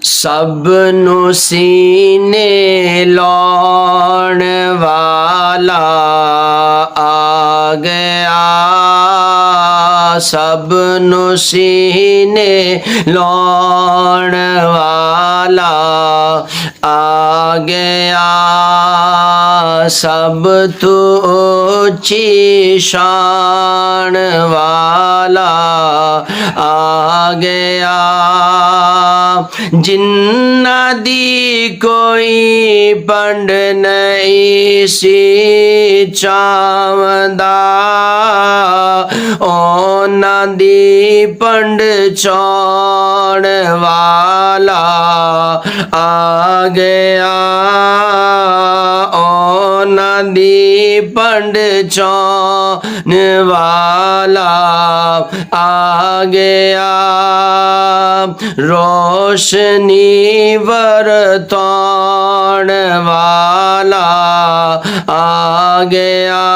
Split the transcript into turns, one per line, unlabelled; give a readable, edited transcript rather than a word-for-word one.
सबनु सीने लाउण वाला आ गया, सबनु सीने लाउण वाला आ गया, सब तू ऊंची शान वाला आ गया। जिन्ना दी कोई पंड नहीं सी चावंदा, ओना दी पंड चाण वाला आ गया, ओना दी पंड चाण वाला आ गया। रोशनी वरताण वाला आ गया।